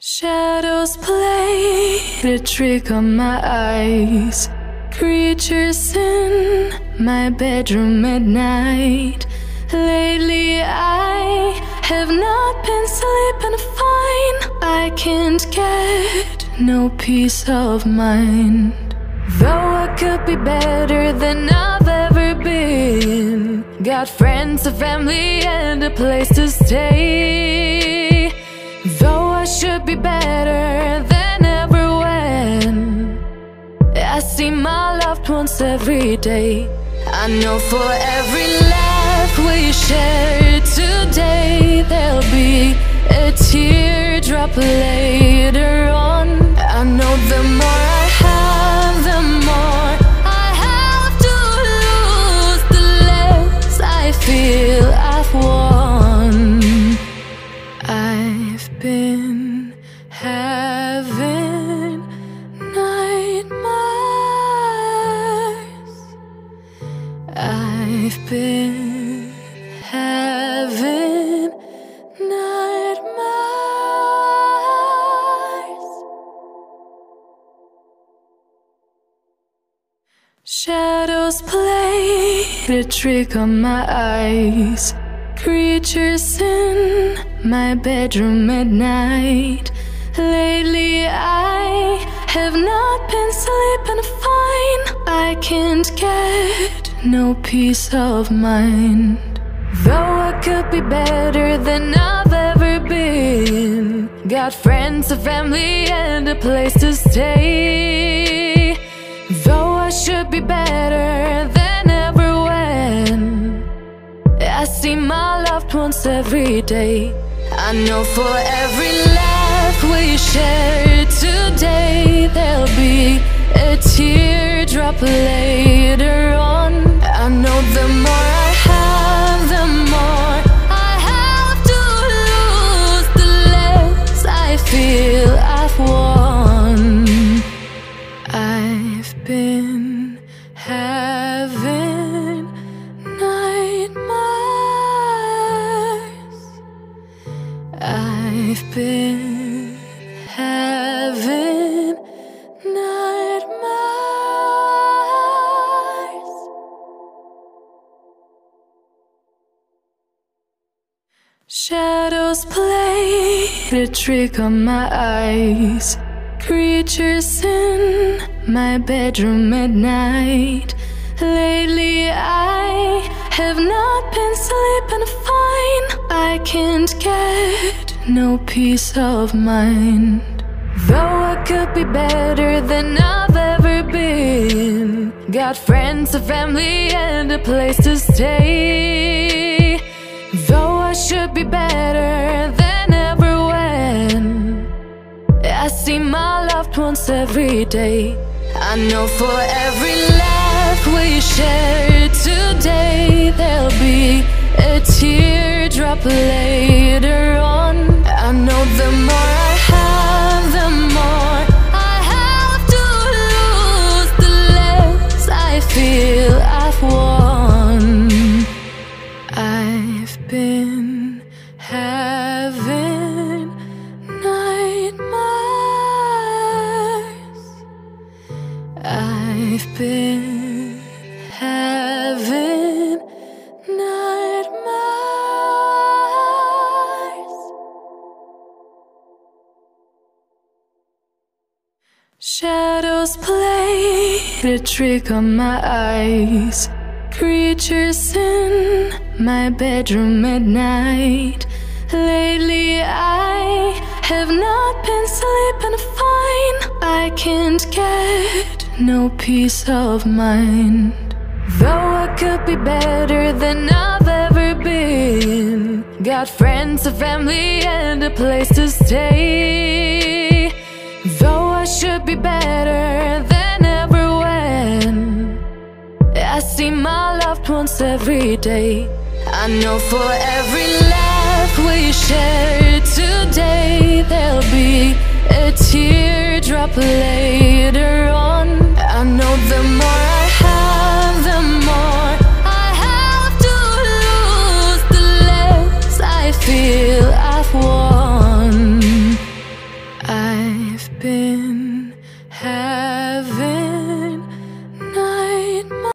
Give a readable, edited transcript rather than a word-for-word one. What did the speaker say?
Shadows played a trick on my eyes. Creatures in my bedroom at night. Lately I have not been sleeping fine. I can't get no peace of mind. Though I could be better than I've ever been. Got friends, a family, and a place to stay. Though I should be better than ever when I see my loved ones every day. I know for every laugh we share today, there'll be a teardrop later on. I know the more I have, the more I have to lose, the less I feel I've won. I've been having nightmares. I've been having nightmares. Shadows played a trick on my eyes. Creatures in my bedroom at night. Lately I have not been sleeping fine. I can't get no peace of mind. Though I could be better than I've ever been. Got friends, a family, and a place to stay. Though I should be better than ever when I see my loved ones every day. I know for every laugh we share today, there'll be a teardrop later on. I know the more I have, the more I have to lose, the less I feel I've won. I've been having nightmares. I've been having nightmares. Shadows played a trick on my eyes. Creatures in my bedroom at night. Lately I have not been sleeping fine. I can't get no peace of mind. Though I could be better than I've ever been. Got friends, a family, and a place to stay. Though I should be better than ever when I see my loved ones every day. I know for every laugh we share today, there'll be a teardrop later on. I know the more I have, the more I have to lose, the less I feel I've won. I've been having nightmares. I've been having nightmares. Shadows played a trick on my eyes. Creatures in my bedroom at night. Lately I have not been sleeping fine. I can't get no peace of mind. Though I could be better than I've ever been. Got friends, a family, and a place to stay. Though I should be better than ever when I see my loved ones every day. I know for every laugh we share today, there'll be a teardrop later on. I know the more I have, the more I have to lose, the less I feel I've won. I've been having